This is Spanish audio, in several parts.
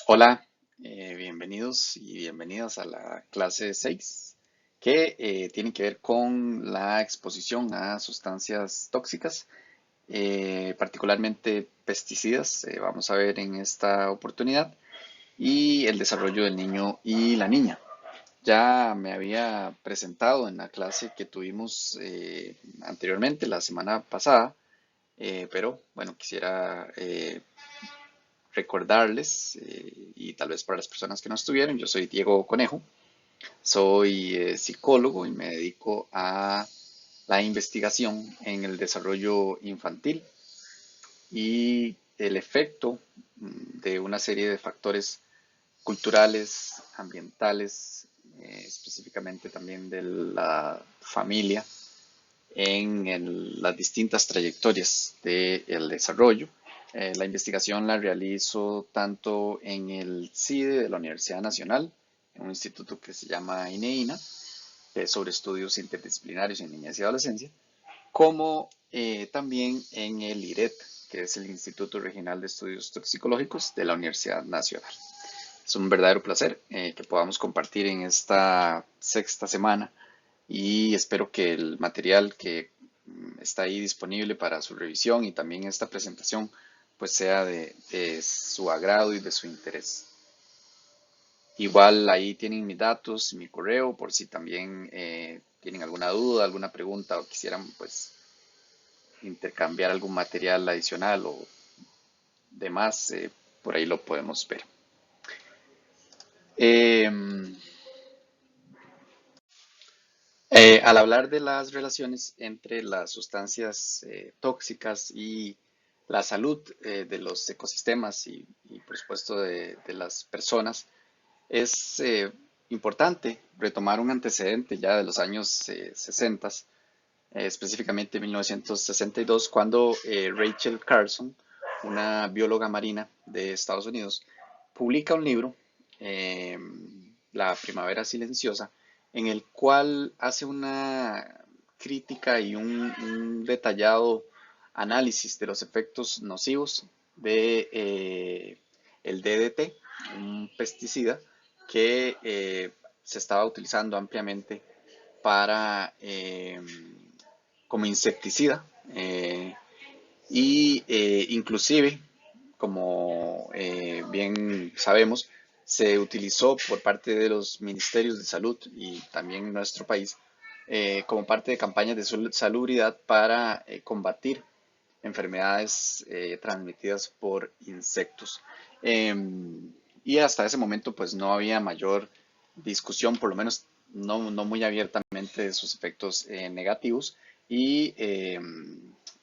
Hola, bienvenidos y bienvenidas a la clase 6, que tiene que ver con la exposición a sustancias tóxicas, particularmente pesticidas. Vamos a ver en esta oportunidad y el desarrollo del niño y la niña. Ya me había presentado en la clase que tuvimos anteriormente, la semana pasada, pero bueno, quisiera recordarles, y tal vez para las personas que no estuvieron, yo soy Diego Conejo, soy psicólogo y me dedico a la investigación en el desarrollo infantil y el efecto de una serie de factores culturales, ambientales, específicamente también de la familia en las distintas trayectorias del desarrollo. La investigación la realizo tanto en el CIDE de la Universidad Nacional, en un instituto que se llama INEINA, que es sobre estudios interdisciplinarios en niñez y adolescencia, como también en el IRET, que es el Instituto Regional de Estudios Toxicológicos de la Universidad Nacional. Es un verdadero placer que podamos compartir en esta sexta semana y espero que el material que está ahí disponible para su revisión y también esta presentación pues sea de su agrado y de su interés. Igual ahí tienen mis datos, mi correo, por si también tienen alguna duda, alguna pregunta o quisieran pues intercambiar algún material adicional o demás, por ahí lo podemos ver. Eh, Al hablar de las relaciones entre las sustancias tóxicas y la salud de los ecosistemas y, por supuesto de las personas, es importante retomar un antecedente ya de los años 60, específicamente 1962, cuando Rachel Carson, una bióloga marina de Estados Unidos, publica un libro, eh, La Primavera Silenciosa, en el cual hace una crítica y un detallado análisis de los efectos nocivos de el DDT, un pesticida que se estaba utilizando ampliamente para como insecticida, y inclusive, como bien sabemos, se utilizó por parte de los ministerios de salud y también en nuestro país como parte de campañas de salubridad para combatir enfermedades transmitidas por insectos. Y hasta ese momento pues no había mayor discusión, por lo menos no muy abiertamente, de sus efectos negativos. Y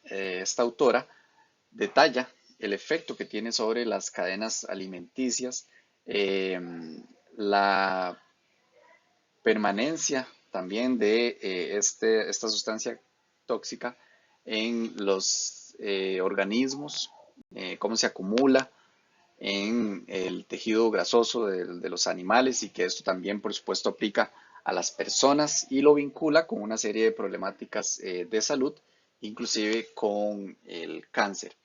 esta autora detalla el efecto que tiene sobre las cadenas alimenticias, eh, la permanencia también de esta sustancia tóxica en los organismos, cómo se acumula en el tejido grasoso de los animales y que esto también, por supuesto, aplica a las personas y lo vincula con una serie de problemáticas de salud, inclusive con el cáncer.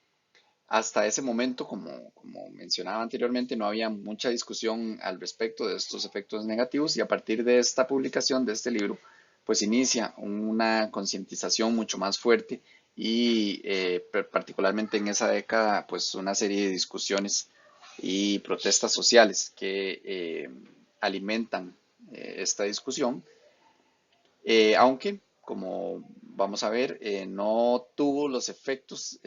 Hasta ese momento, como mencionaba anteriormente, no había mucha discusión al respecto de estos efectos negativos y a partir de esta publicación de este libro, pues inicia una concientización mucho más fuerte y particularmente en esa década, pues una serie de discusiones y protestas sociales que alimentan esta discusión, aunque, como vamos a ver, no tuvo los efectos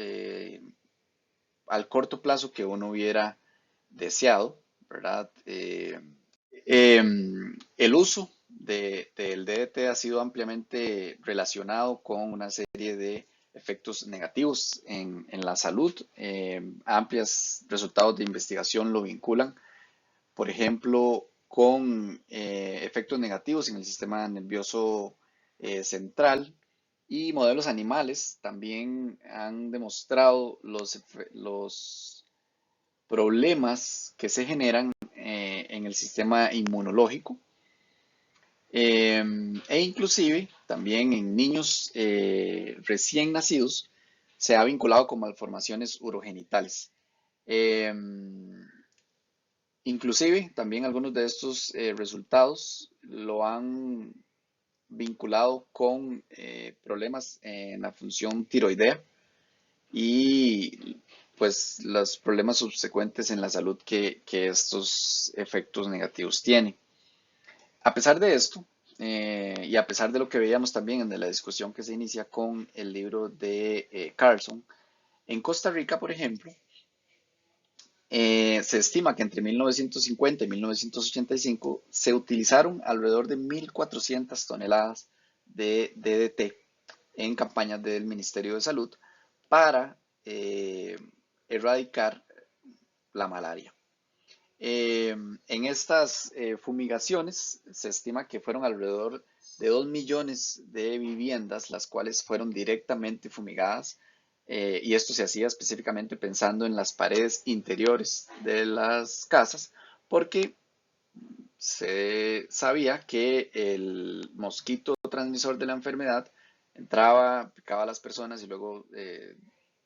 al corto plazo que uno hubiera deseado, ¿verdad? El uso del DDT ha sido ampliamente relacionado con una serie de efectos negativos en la salud. Amplios resultados de investigación lo vinculan, por ejemplo, con efectos negativos en el sistema nervioso central, y modelos animales también han demostrado los problemas que se generan en el sistema inmunológico, e inclusive también en niños recién nacidos se ha vinculado con malformaciones urogenitales. Eh, Inclusive, también algunos de estos resultados lo han vinculado con problemas en la función tiroidea y pues los problemas subsecuentes en la salud que estos efectos negativos tienen. A pesar de esto, y a pesar de lo que veíamos también en la discusión que se inicia con el libro de Carlson, en Costa Rica, por ejemplo, se estima que entre 1950 y 1985 se utilizaron alrededor de 1.400 toneladas de DDT en campañas del Ministerio de Salud para erradicar la malaria. En estas fumigaciones se estima que fueron alrededor de 2 millones de viviendas las cuales fueron directamente fumigadas, y esto se hacía específicamente pensando en las paredes interiores de las casas porque se sabía que el mosquito transmisor de la enfermedad entraba, picaba a las personas y luego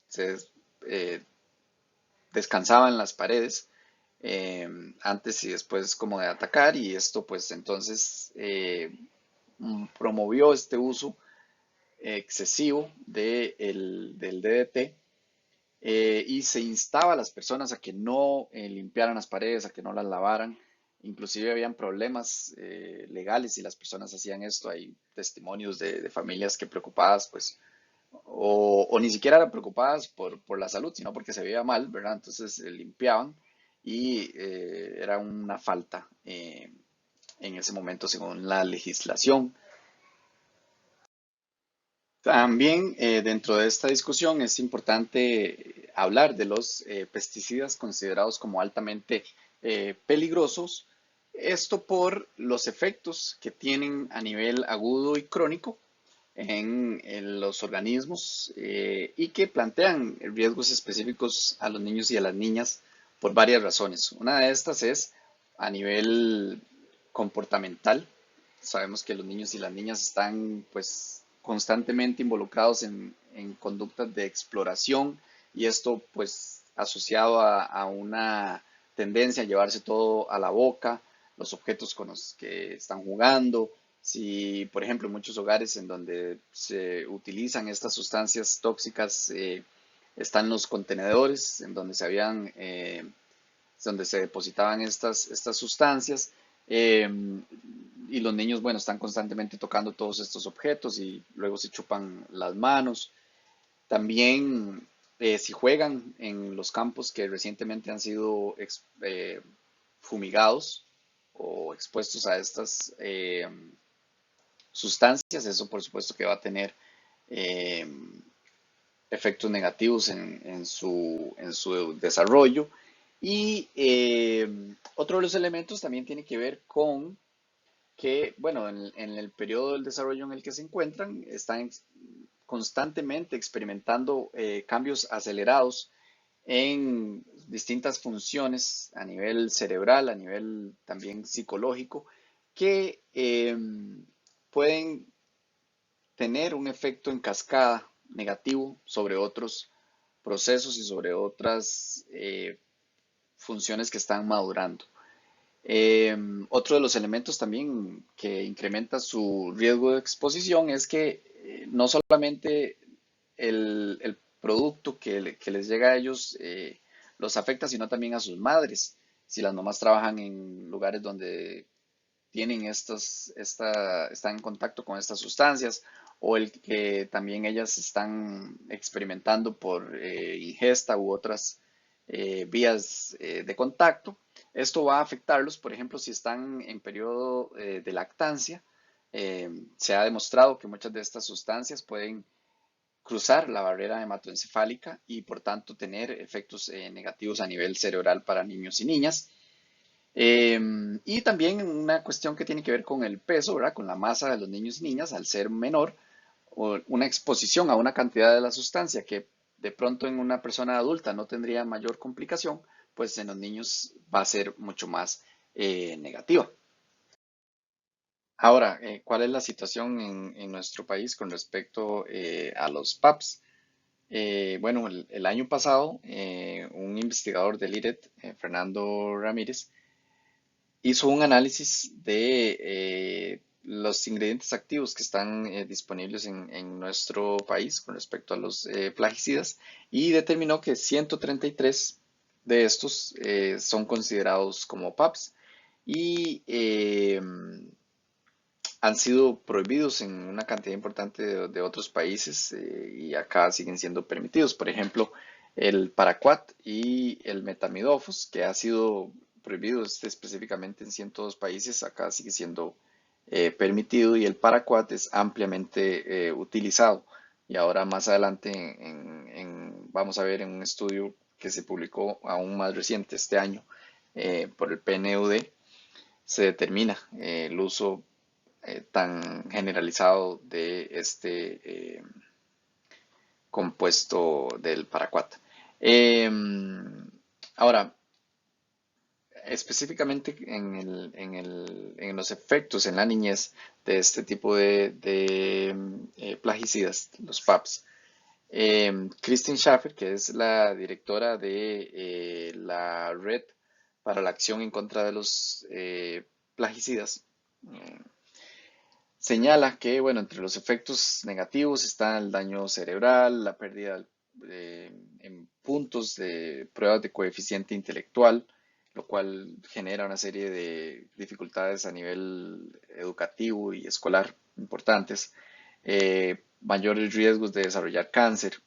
se eh, descansaba en las paredes eh, antes y después como de atacar, y esto pues entonces promovió este uso excesivo del DDT, y se instaba a las personas a que no limpiaran las paredes, a que no las lavaran. Inclusive habían problemas legales si las personas hacían esto. Hay testimonios de familias que preocupadas pues o ni siquiera eran preocupadas por la salud, sino porque se veía mal, ¿verdad? Entonces limpiaban y era una falta en ese momento según la legislación. También dentro de esta discusión es importante hablar de los pesticidas considerados como altamente peligrosos, esto por los efectos que tienen a nivel agudo y crónico en los organismos, y que plantean riesgos específicos a los niños y a las niñas por varias razones. Una de estas es a nivel comportamental. Sabemos que los niños y las niñas están pues constantemente involucrados en conductas de exploración, y esto pues asociado a una tendencia a llevarse todo a la boca, los objetos con los que están jugando. Si, por ejemplo, en muchos hogares en donde se utilizan estas sustancias tóxicas, están los contenedores en donde donde se depositaban estas sustancias, eh, y los niños, bueno, están constantemente tocando todos estos objetos y luego se chupan las manos. También si juegan en los campos que recientemente han sido fumigados o expuestos a estas sustancias, eso por supuesto que va a tener eh, efectos negativos en su desarrollo. Y otro de los elementos también tiene que ver con que, bueno, en el periodo del desarrollo en el que se encuentran, están constantemente experimentando cambios acelerados en distintas funciones a nivel cerebral, a nivel también psicológico, que pueden tener un efecto en cascada negativo sobre otros procesos y sobre otras funciones que están madurando. Otro de los elementos también que incrementa su riesgo de exposición es que no solamente el producto que les llega a ellos los afecta, sino también a sus madres. Si las mamás trabajan en lugares donde tienen están en contacto con estas sustancias, o el que también ellas están experimentando por ingesta u otras vías de contacto. Esto va a afectarlos, por ejemplo, si están en periodo de lactancia. Se ha demostrado que muchas de estas sustancias pueden cruzar la barrera hematoencefálica y por tanto tener efectos negativos a nivel cerebral para niños y niñas. Y también una cuestión que tiene que ver con el peso, ¿verdad? Con la masa de los niños y niñas, al ser menor, o una exposición a una cantidad de la sustancia que de pronto en una persona adulta no tendría mayor complicación, pues en los niños va a ser mucho más negativa. Ahora, ¿cuál es la situación en nuestro país con respecto a los PAPs? Bueno, el año pasado, un investigador del IRET, Fernando Ramírez, hizo un análisis de los ingredientes activos que están disponibles en nuestro país con respecto a los plaguicidas y determinó que 133 de estos son considerados como PAPs y han sido prohibidos en una cantidad importante de otros países y acá siguen siendo permitidos. Por ejemplo, el paraquat y el metamidofos, que ha sido prohibido específicamente en 102 países, acá sigue siendo permitido y el paraquat es ampliamente utilizado. Y ahora más adelante vamos a ver en un estudio que se publicó aún más reciente este año por el PNUD, se determina el uso tan generalizado de este compuesto del paraquat. Eh, ahora, específicamente en los efectos en la niñez de este tipo de plaguicidas, los PAPs, Christine Schaffer, que es la directora de la Red para la Acción en contra de los plaguicidas, eh, señala que, bueno, entre los efectos negativos están el daño cerebral, la pérdida en puntos de pruebas de coeficiente intelectual, lo cual genera una serie de dificultades a nivel educativo y escolar importantes, mayores riesgos de desarrollar cáncer.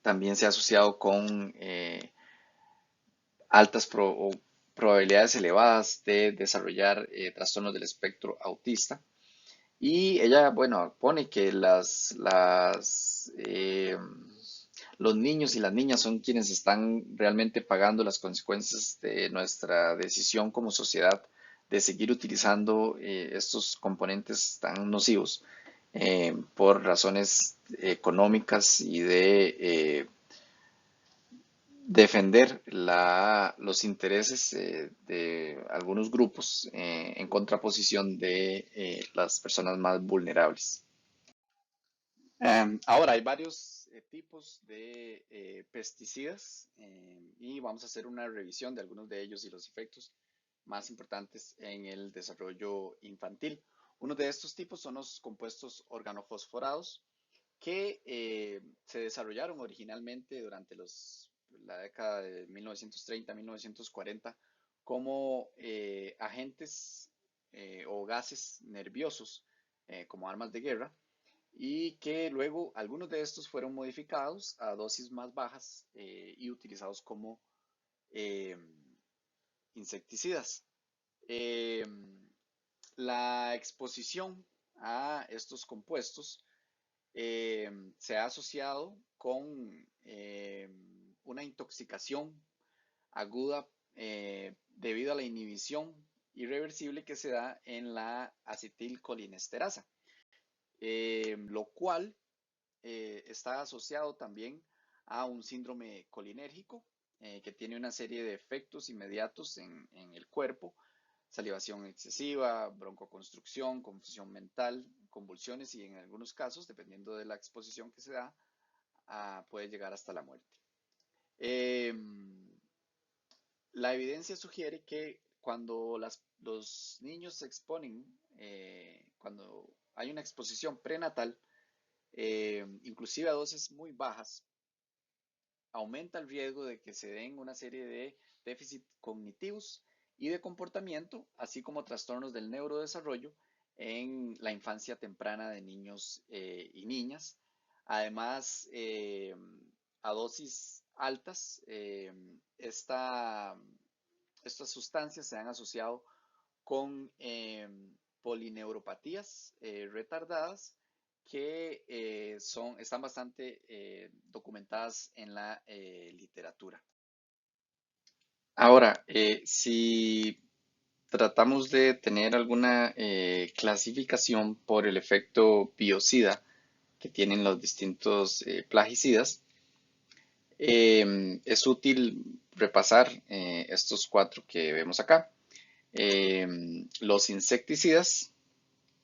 También se ha asociado con o probabilidades elevadas de desarrollar trastornos del espectro autista. Y ella, bueno, pone que los niños y las niñas son quienes están realmente pagando las consecuencias de nuestra decisión como sociedad de seguir utilizando estos componentes tan nocivos por razones económicas y de defender los intereses de algunos grupos en contraposición de las personas más vulnerables. Ahora, hay varios tipos de pesticidas y vamos a hacer una revisión de algunos de ellos y los efectos más importantes en el desarrollo infantil. Uno de estos tipos son los compuestos organofosforados que se desarrollaron originalmente durante la década de 1930-1940 como agentes o gases nerviosos como armas de guerra y que luego algunos de estos fueron modificados a dosis más bajas y utilizados como eh, insecticidas. Eh, la exposición a estos compuestos se ha asociado con una intoxicación aguda debido a la inhibición irreversible que se da en la acetilcolinesterasa, lo cual está asociado también a un síndrome colinérgico que tiene una serie de efectos inmediatos en el cuerpo: salivación excesiva, broncoconstricción, confusión mental, convulsiones y en algunos casos, dependiendo de la exposición que se da, puede llegar hasta la muerte. Eh, la evidencia sugiere que cuando los niños se exponen, cuando hay una exposición prenatal, inclusive a dosis muy bajas, aumenta el riesgo de que se den una serie de déficits cognitivos y de comportamiento, así como trastornos del neurodesarrollo en la infancia temprana de niños y niñas. Además, a dosis altas, estas sustancias se han asociado con polineuropatías retardadas que están bastante documentadas en la literatura. Ahora, si tratamos de tener alguna clasificación por el efecto biocida que tienen los distintos plaguicidas, es útil repasar estos cuatro que vemos acá. Los insecticidas,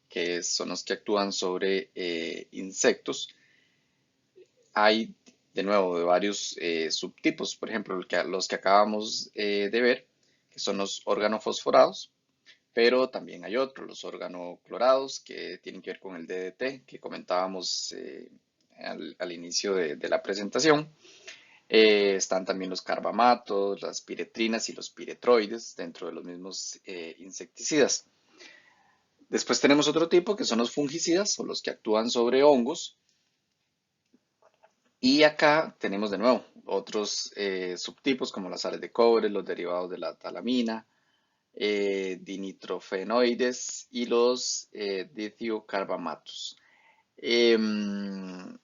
que son los que actúan sobre insectos. Hay, de nuevo, de varios subtipos, por ejemplo, los que acabamos de ver, que son los organofosforados, pero también hay otros, los organoclorados, que tienen que ver con el DDT, que comentábamos al inicio de la presentación. Están también los carbamatos, las piretrinas y los piretroides dentro de los mismos insecticidas. Después tenemos otro tipo que son los fungicidas o los que actúan sobre hongos. Y acá tenemos de nuevo otros subtipos como las sales de cobre, los derivados de la talamina, dinitrofenoides y los ditiocarbamatos. Em,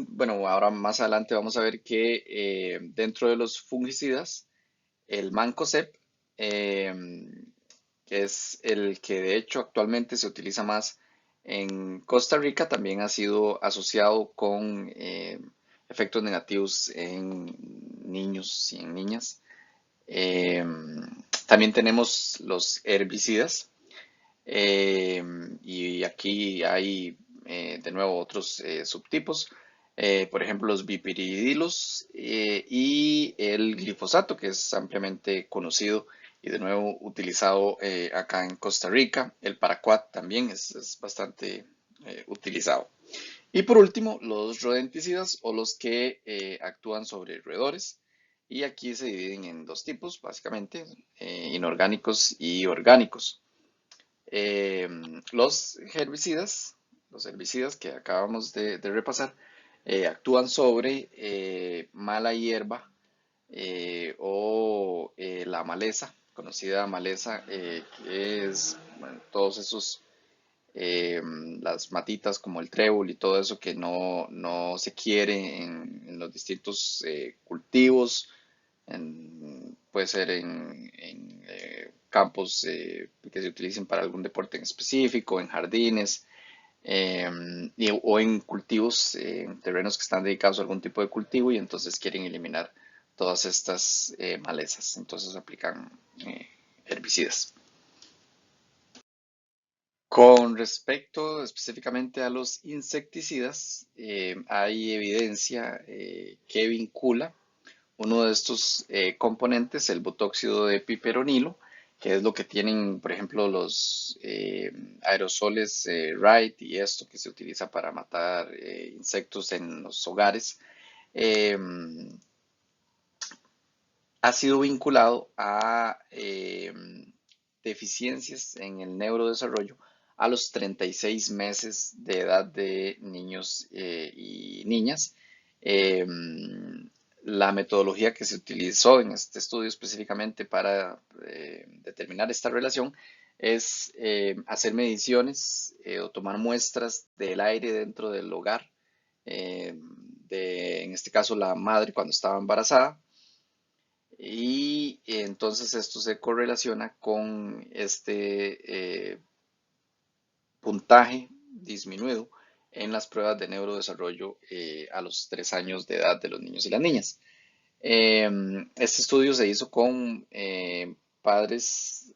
bueno, ahora más adelante vamos a ver que dentro de los fungicidas, el mancozeb, que es el que de hecho actualmente se utiliza más en Costa Rica, también ha sido asociado con efectos negativos en niños y en niñas. Eh, También tenemos los herbicidas, y aquí hay de nuevo otros subtipos, por ejemplo los bipiridilos y el glifosato, que es ampliamente conocido y de nuevo utilizado acá en Costa Rica. El paraquat también es bastante utilizado. Y por último, los rodenticidas o los que actúan sobre roedores. Y aquí se dividen en dos tipos, básicamente, inorgánicos y orgánicos. Eh, los herbicidas que acabamos de repasar, actúan sobre mala hierba o la maleza, conocida maleza, que es bueno, todos esos, las matitas como el trébol y todo eso que no se quiere en los distintos cultivos, puede ser en campos que se utilicen para algún deporte en específico, en jardines, o en cultivos, en terrenos que están dedicados a algún tipo de cultivo y entonces quieren eliminar todas estas malezas. Entonces aplican herbicidas. Con respecto específicamente a los insecticidas, hay evidencia que vincula uno de estos componentes, el butóxido de piperonilo, que es lo que tienen, por ejemplo, los aerosoles Wright y esto que se utiliza para matar insectos en los hogares, eh, ha sido vinculado a deficiencias en el neurodesarrollo a los 36 meses de edad de niños y niñas. Eh, la metodología que se utilizó en este estudio específicamente para determinar esta relación es hacer mediciones o tomar muestras del aire dentro del hogar, en este caso la madre cuando estaba embarazada, y entonces esto se correlaciona con este puntaje disminuido en las pruebas de neurodesarrollo a los 3 años de edad de los niños y las niñas. Este estudio se hizo con padres,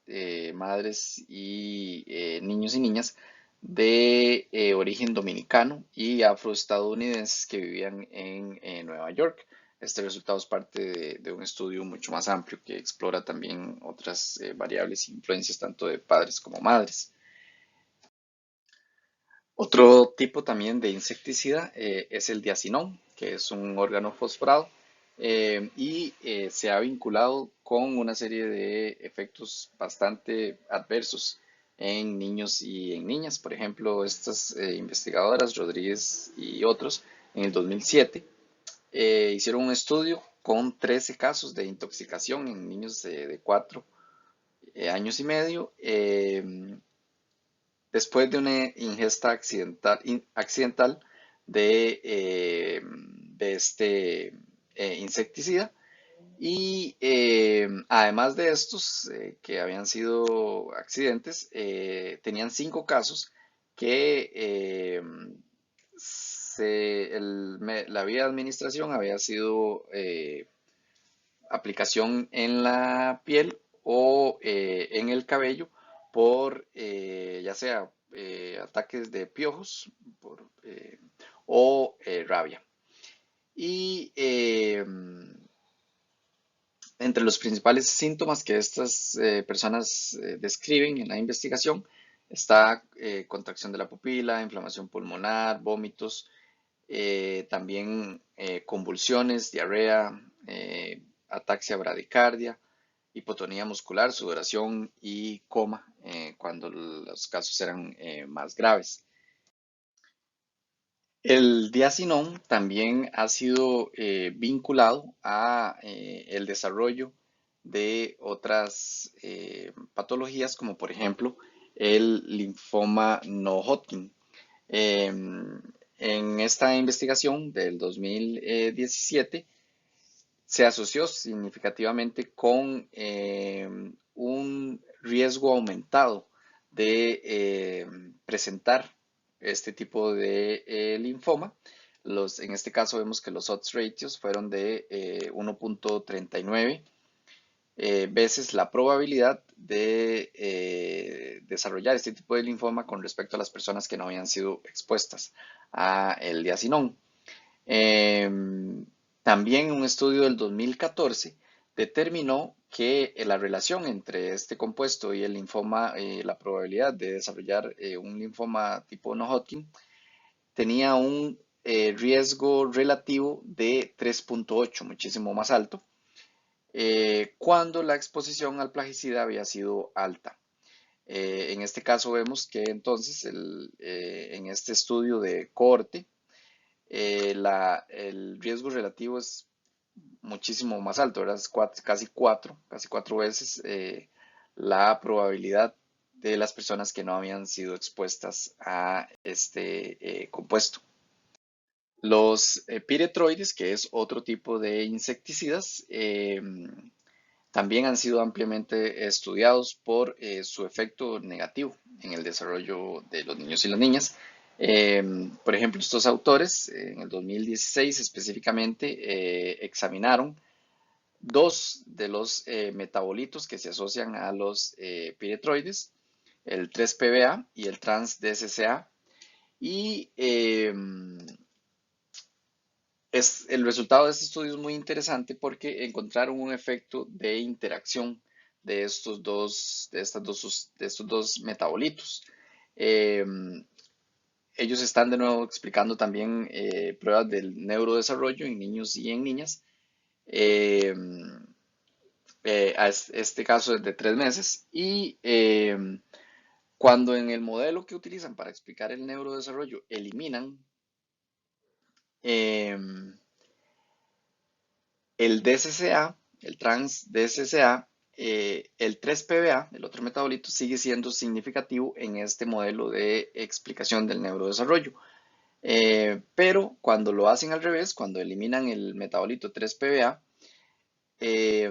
madres y niños y niñas de origen dominicano y afroestadounidenses que vivían en Nueva York. Este resultado es parte de un estudio mucho más amplio que explora también otras variables e influencias tanto de padres como madres. Otro tipo también de insecticida es el diacinón, que es un órgano fosforado y se ha vinculado con una serie de efectos bastante adversos en niños y en niñas. Por ejemplo, estas investigadoras, Rodríguez y otros, en el 2007 hicieron un estudio con 13 casos de intoxicación en niños de 4 años y medio. Después de una ingesta accidental de este insecticida. Y además de estos que habían sido accidentes, tenían 5 casos que la vía de administración había sido aplicación en la piel o en el cabello por ya sea ataques de piojos o rabia. Y Entre los principales síntomas que estas personas describen en la investigación está contracción de la pupila, inflamación pulmonar, vómitos, también convulsiones, diarrea, ataxia bradicardia, hipotonía muscular, sudoración y coma cuando los casos eran más graves. El diacinón también ha sido vinculado a el desarrollo de otras patologías, como por ejemplo el linfoma no Hodgkin. En esta investigación del 2017 se asoció significativamente con un riesgo aumentado de presentar este tipo de linfoma. En este caso vemos que los odds ratios fueron de 1.39 veces la probabilidad de desarrollar este tipo de linfoma con respecto a las personas que no habían sido expuestas a el diacinón. También un estudio del 2014 determinó que la relación entre este compuesto y el linfoma, la probabilidad de desarrollar un linfoma tipo no Hodgkin, tenía un riesgo relativo de 3.8, muchísimo más alto, cuando la exposición al plaguicida había sido alta. En este caso vemos que entonces en este estudio de cohorte, el riesgo relativo es muchísimo más alto, ¿verdad? Es casi cuatro veces la probabilidad de las personas que no habían sido expuestas a este compuesto. Los piretroides, que es otro tipo de insecticidas, también han sido ampliamente estudiados por su efecto negativo en el desarrollo de los niños y las niñas. Por ejemplo, estos autores en el 2016 específicamente examinaron dos de los metabolitos que se asocian a los piretroides, el 3-PBA y el trans-DSCA, y el resultado de este estudio es muy interesante porque encontraron un efecto de interacción de estos dos metabolitos. Eh, Ellos están de nuevo explicando también pruebas del neurodesarrollo en niños y en niñas. Eh, este caso es de 3 meses y cuando en el modelo que utilizan para explicar el neurodesarrollo eliminan eh, el DSCA, el trans DSCA, el 3-PBA, el otro metabolito, sigue siendo significativo en este modelo de explicación del neurodesarrollo. Pero cuando lo hacen al revés, cuando eliminan el metabolito 3-PBA, eh,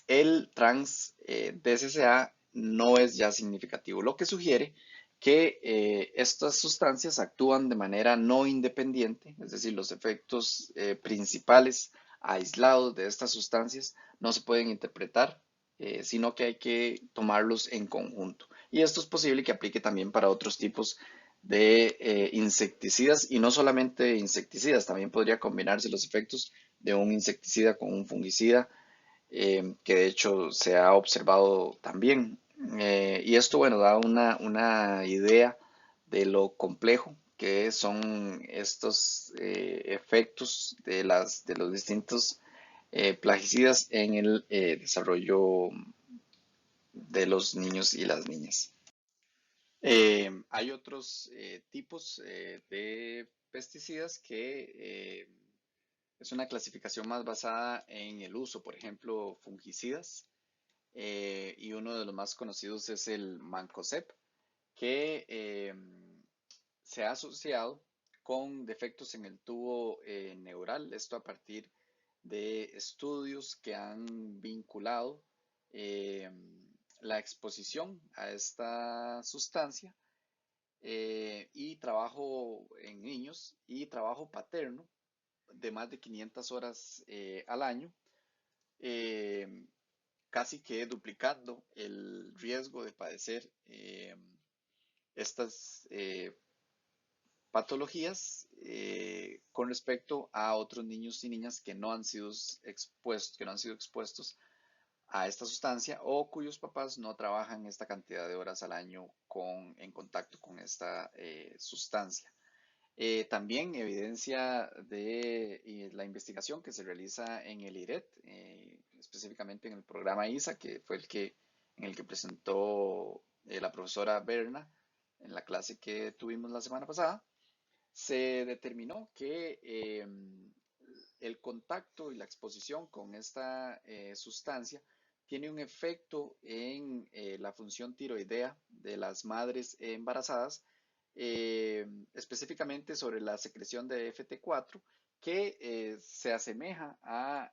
el trans DSCA no es ya significativo, lo que sugiere que estas sustancias actúan de manera no independiente, es decir, los efectos principales aislados de estas sustancias no se pueden interpretar, sino que hay que tomarlos en conjunto. Y esto es posible que aplique también para otros tipos de insecticidas y no solamente insecticidas, también podría combinarse los efectos de un insecticida con un fungicida, que de hecho se ha observado también. Y esto, bueno, da una idea de lo complejo que son estos efectos de los distintos plaguicidas en el desarrollo de los niños y las niñas. Hay otros tipos de pesticidas que es una clasificación más basada en el uso, por ejemplo, fungicidas, y uno de los más conocidos es el Mancozeb, que se ha asociado con defectos en el tubo neural, esto a partir de estudios que han vinculado eh, la exposición a esta sustancia y trabajo en niños y trabajo paterno de más de 500 horas al año, eh, casi que duplicando el riesgo de padecer estas patologías con respecto a otros niños y niñas que no han sido expuestos a esta sustancia o cuyos papás no trabajan esta cantidad de horas al año en contacto con esta sustancia. También evidencia de la investigación que se realiza en el IRET, específicamente en el programa ISA, que fue en el que presentó la profesora Berna en la clase que tuvimos la semana pasada. Se determinó que el contacto y la exposición con esta sustancia tiene un efecto en la función tiroidea de las madres embarazadas, específicamente sobre la secreción de FT4, que se asemeja a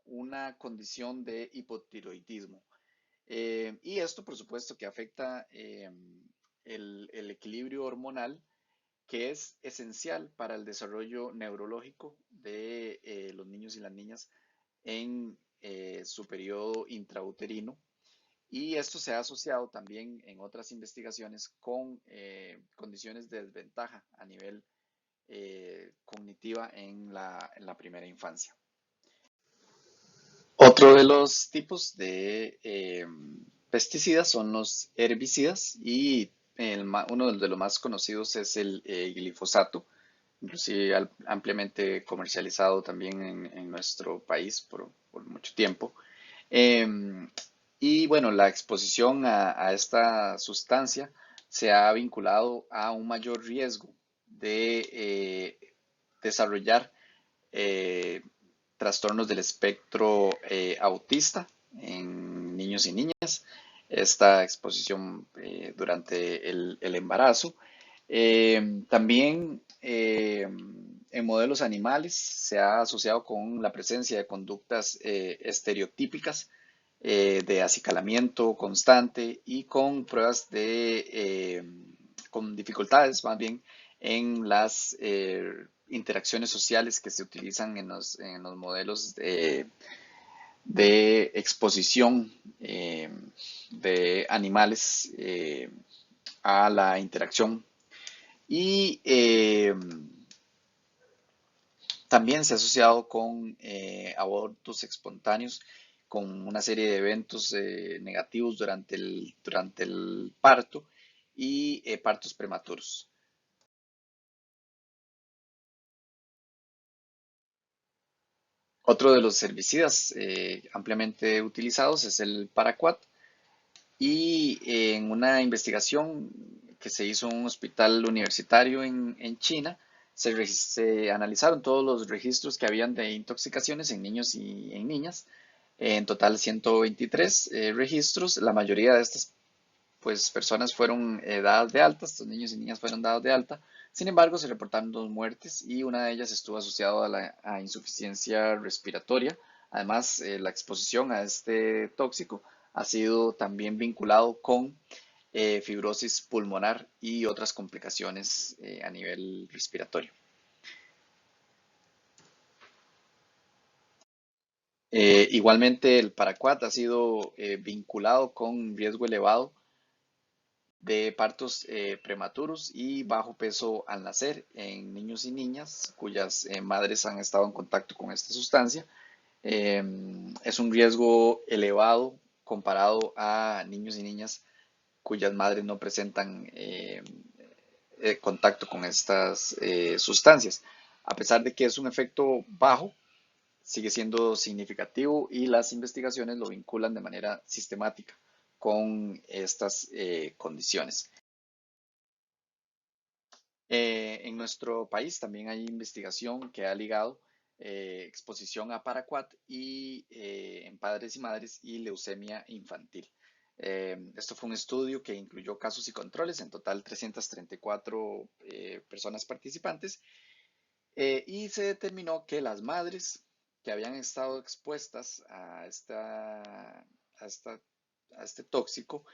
una condición de hipotiroidismo. Y esto, por supuesto, que afecta el equilibrio hormonal, que es esencial para el desarrollo neurológico de los niños y las niñas en su periodo intrauterino. Y esto se ha asociado también en otras investigaciones con condiciones de desventaja a nivel cognitiva en la primera infancia. Otro de los tipos de pesticidas son los herbicidas y uno de los más conocidos es el glifosato, inclusive ampliamente comercializado también en nuestro país por mucho tiempo. Em, y bueno, la exposición a esta sustancia se ha vinculado a un mayor riesgo de desarrollar eh, trastornos del espectro autista en niños y niñas, esta exposición durante el embarazo. También en modelos animales se ha asociado con la presencia de conductas estereotípicas de acicalamiento constante y con pruebas con dificultades más bien en las interacciones sociales que se utilizan en los modelos de exposición de animales a la interacción. Y también se ha asociado con abortos espontáneos, con una serie de eventos negativos durante el parto y partos prematuros. Otro de los herbicidas ampliamente utilizados es el paraquat y en una investigación que se hizo en un hospital universitario en China, se analizaron todos los registros que habían de intoxicaciones en niños y en niñas. En total 123 registros. La mayoría de estas personas fueron dadas de alta, estos niños y niñas fueron dados de alta. Sin embargo, se reportaron dos muertes y una de ellas estuvo asociada a insuficiencia respiratoria. Además, la exposición a este tóxico ha sido también vinculado con fibrosis pulmonar y otras complicaciones a nivel respiratorio. Igualmente, el paraquat ha sido vinculado con riesgo elevado de partos prematuros y bajo peso al nacer en niños y niñas cuyas madres han estado en contacto con esta sustancia. Es un riesgo elevado comparado a niños y niñas cuyas madres no presentan contacto con estas sustancias. A pesar de que es un efecto bajo, sigue siendo significativo y las investigaciones lo vinculan de manera sistemática con estas condiciones. En nuestro país también hay investigación que ha ligado exposición a paraquat y en padres y madres y leucemia infantil. Esto fue un estudio que incluyó casos y controles, en total 334 personas participantes, y se determinó que las madres que habían estado expuestas a, esta- a este tóxico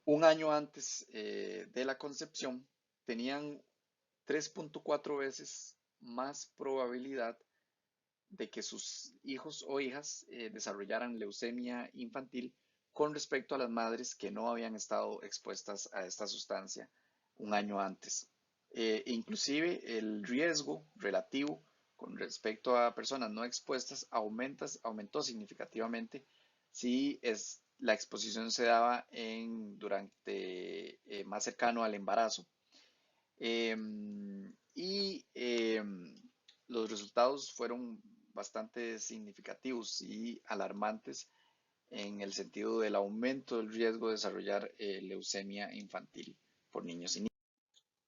un año antes de la concepción tenían 3.4 veces más probabilidad de que sus hijos o hijas desarrollaran leucemia infantil con respecto a las madres que no habían estado expuestas a esta sustancia un año antes. inclusive el riesgo relativo con respecto a personas no expuestas aumentó significativamente si la exposición se daba durante más cercano al embarazo. Los resultados fueron bastante significativos y alarmantes en el sentido del aumento del riesgo de desarrollar leucemia infantil por niños y niñas.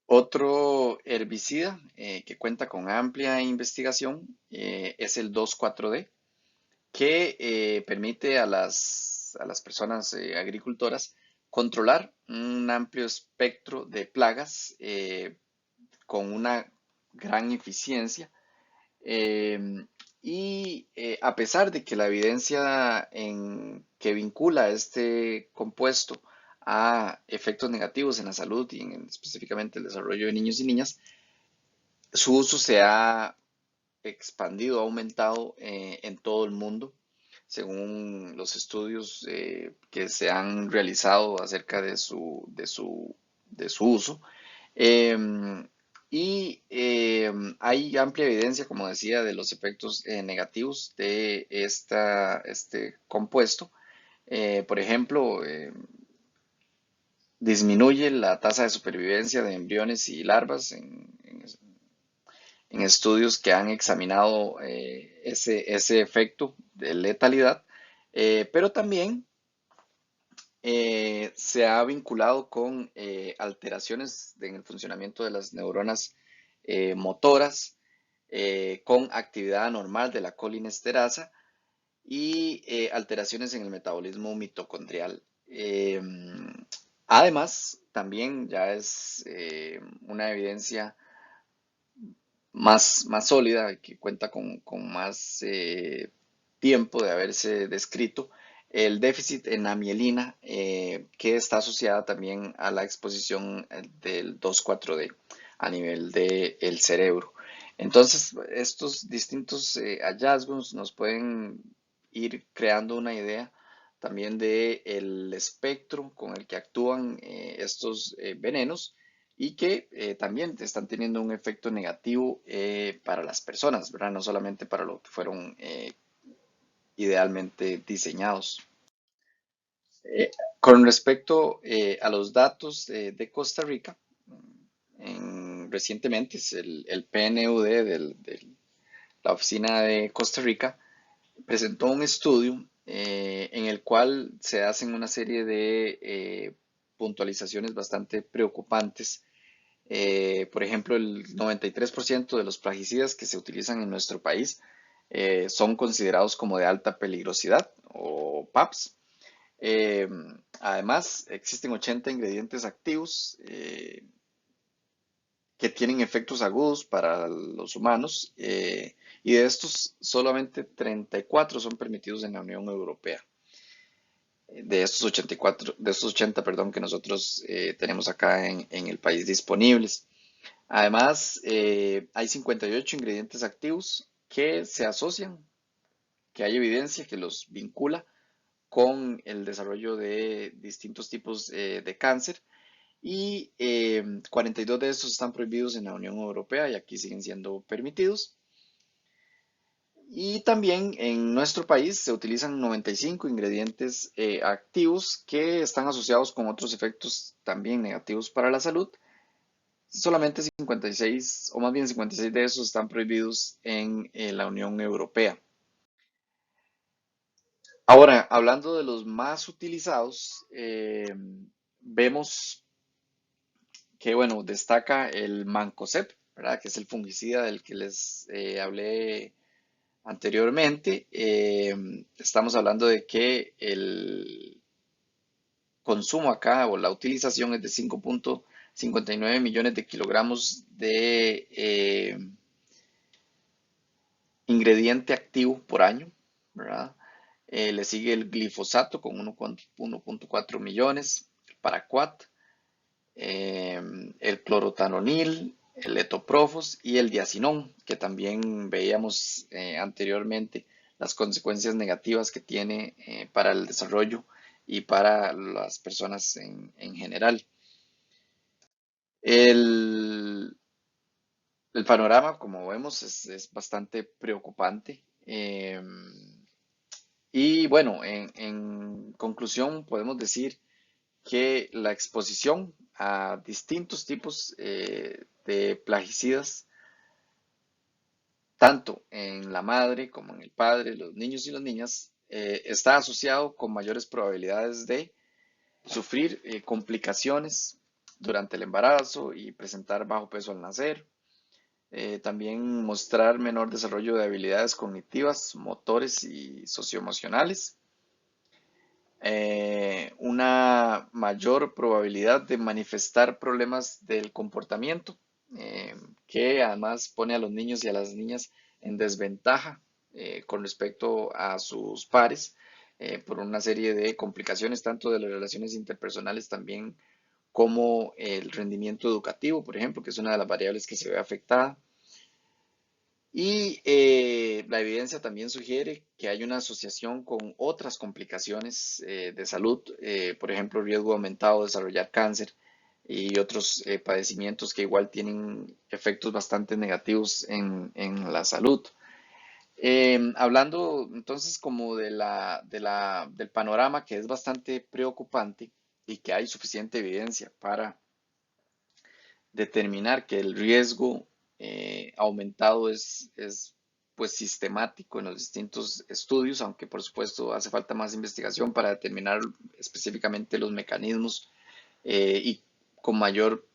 Otro herbicida que cuenta con amplia investigación es el 2,4-D, que permite a las personas agricultoras controlar un amplio espectro de plagas con una gran eficiencia. A pesar de que la evidencia que vincula este compuesto a efectos negativos en la salud y específicamente el desarrollo de niños y niñas, su uso se ha expandido, ha aumentado en todo el mundo, según los estudios que se han realizado acerca de su uso. Em, Hay amplia evidencia, como decía, de los efectos negativos de este compuesto. Por ejemplo, disminuye la tasa de supervivencia de embriones y larvas en estudios que han examinado ese efecto de letalidad, pero también se ha vinculado con alteraciones en el funcionamiento de las neuronas motoras, con actividad anormal de la colinesterasa y alteraciones en el metabolismo mitocondrial. Además, también ya es una evidencia más sólida, que cuenta con más tiempo de haberse descrito, el déficit en amielina, que está asociada también a la exposición del 2,4-D a nivel del cerebro. Entonces, estos distintos hallazgos nos pueden ir creando una idea también del espectro con el que actúan estos venenos y que también están teniendo un efecto negativo para las personas, ¿verdad? No solamente para lo que fueron idealmente diseñados. Con respecto a los datos de Costa Rica, recientemente es el PNUD de la Oficina de Costa Rica presentó un estudio en el cual se hacen una serie de puntualizaciones bastante preocupantes. Por ejemplo, el 93% de los plaguicidas que se utilizan en nuestro país son considerados como de alta peligrosidad o PAPs. Eh, Además, existen 80 ingredientes activos que tienen efectos agudos para los humanos y de estos solamente 34 son permitidos en la Unión Europea. De estos 84, de estos 80, perdón, que nosotros tenemos acá en el país disponibles. Además, hay 58 ingredientes activos que se asocian, que hay evidencia que los vincula con el desarrollo de distintos tipos de cáncer y 42 de estos están prohibidos en la Unión Europea y aquí siguen siendo permitidos. Y también en nuestro país se utilizan 95 ingredientes activos que están asociados con otros efectos también negativos para la salud. Solamente 56, o más bien 56 de esos están prohibidos en la Unión Europea. Ahora, hablando de los más utilizados, vemos que, bueno, destaca el Mancozeb, ¿verdad? Que es el fungicida del que les hablé anteriormente. Estamos hablando de que el consumo acá o la utilización es de 5,59 millones de kilogramos de ingrediente activo por año, ¿verdad? Le sigue el glifosato con 1,4 millones, el paraquat, el clorotanonil, el etoprofos y el diacinón, que también veíamos anteriormente las consecuencias negativas que tiene para el desarrollo y para las personas en general. El panorama, como vemos, es bastante preocupante. Y bueno, en conclusión, podemos decir que la exposición a distintos tipos de plaguicidas, tanto en la madre como en el padre, los niños y las niñas, está asociado con mayores probabilidades de sufrir complicaciones durante el embarazo y presentar bajo peso al nacer. También mostrar menor desarrollo de habilidades cognitivas, motores y socioemocionales. Una mayor probabilidad de manifestar problemas del comportamiento, que además pone a los niños y a las niñas en desventaja con respecto a sus pares por una serie de complicaciones tanto de las relaciones interpersonales también como el rendimiento educativo, por ejemplo, que es una de las variables que se ve afectada. Y la evidencia también sugiere que hay una asociación con otras complicaciones de salud, por ejemplo, riesgo aumentado de desarrollar cáncer y otros padecimientos que igual tienen efectos bastante negativos en la salud. Hablando entonces como del panorama que es bastante preocupante y que hay suficiente evidencia para determinar que el riesgo aumentado es pues sistemático en los distintos estudios, aunque por supuesto hace falta más investigación para determinar específicamente los mecanismos y con mayor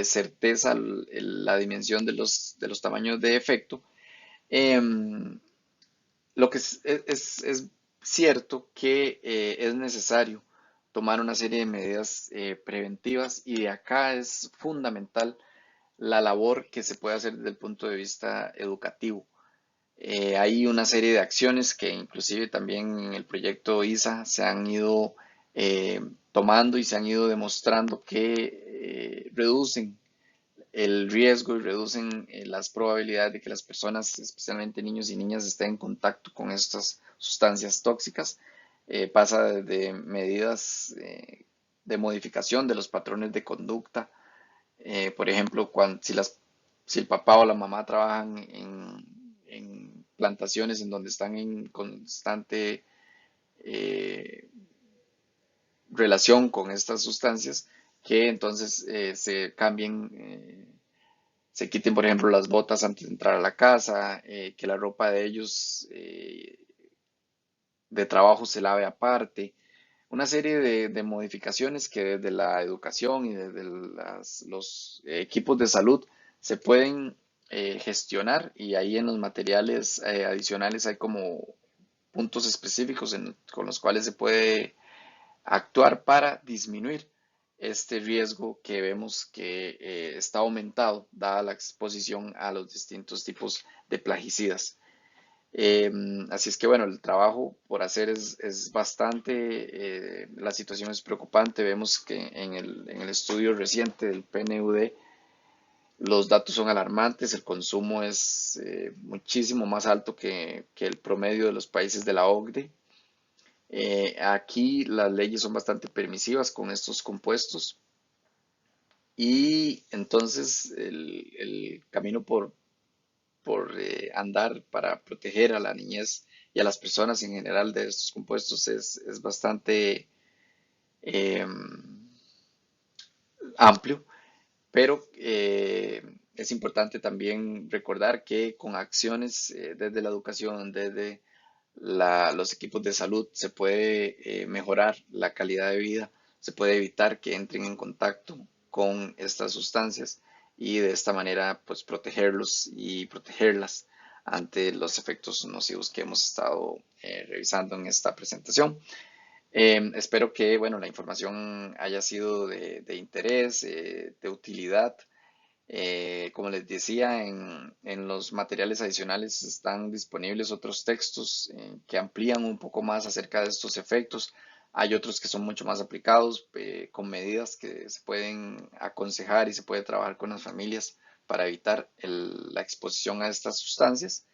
certeza la dimensión de los tamaños de efecto. Em, lo que es cierto que es necesario tomar una serie de medidas preventivas y de acá es fundamental la labor que se puede hacer desde el punto de vista educativo. Hay una serie de acciones que inclusive también en el proyecto ISA se han ido tomando y se han ido demostrando que reducen el riesgo y reducen las probabilidades de que las personas, especialmente niños y niñas, estén en contacto con estas sustancias tóxicas. Pasa desde medidas de modificación de los patrones de conducta. Por ejemplo, si el papá o la mamá trabajan en plantaciones en donde están en constante eh, relación con estas sustancias, que entonces se cambien se quiten, por ejemplo, las botas antes de entrar a la casa, que la ropa de ellos de trabajo se lave aparte, una serie de modificaciones que desde la educación y desde los equipos de salud se pueden gestionar y ahí en los materiales adicionales hay como puntos específicos con los cuales se puede actuar para disminuir este riesgo que vemos que está aumentado dada la exposición a los distintos tipos de plaguicidas. Así es que bueno, el trabajo por hacer es bastante, la situación es preocupante. Vemos que en el estudio reciente del PNUD los datos son alarmantes, el consumo es muchísimo más alto que el promedio de los países de la OCDE. Aquí las leyes son bastante permisivas con estos compuestos y entonces el camino por andar para proteger a la niñez y a las personas en general de estos compuestos es bastante eh, amplio, pero es importante también recordar que con acciones desde la educación, desde los equipos de salud, se puede mejorar la calidad de vida, se puede evitar que entren en contacto con estas sustancias y de esta manera pues protegerlos y protegerlas ante los efectos nocivos que hemos estado revisando en esta presentación. Espero que bueno, la información haya sido de interés, de utilidad. Como les decía, en los materiales adicionales están disponibles otros textos que amplían un poco más acerca de estos efectos. Hay otros que son mucho más aplicados, con medidas que se pueden aconsejar y se puede trabajar con las familias para evitar la exposición a estas sustancias.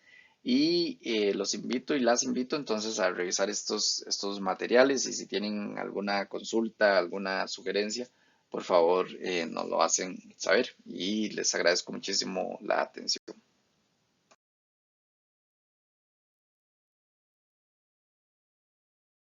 Y los invito y las invito entonces a revisar estos materiales y si tienen alguna consulta, alguna sugerencia, por favor nos lo hacen saber y les agradezco muchísimo la atención.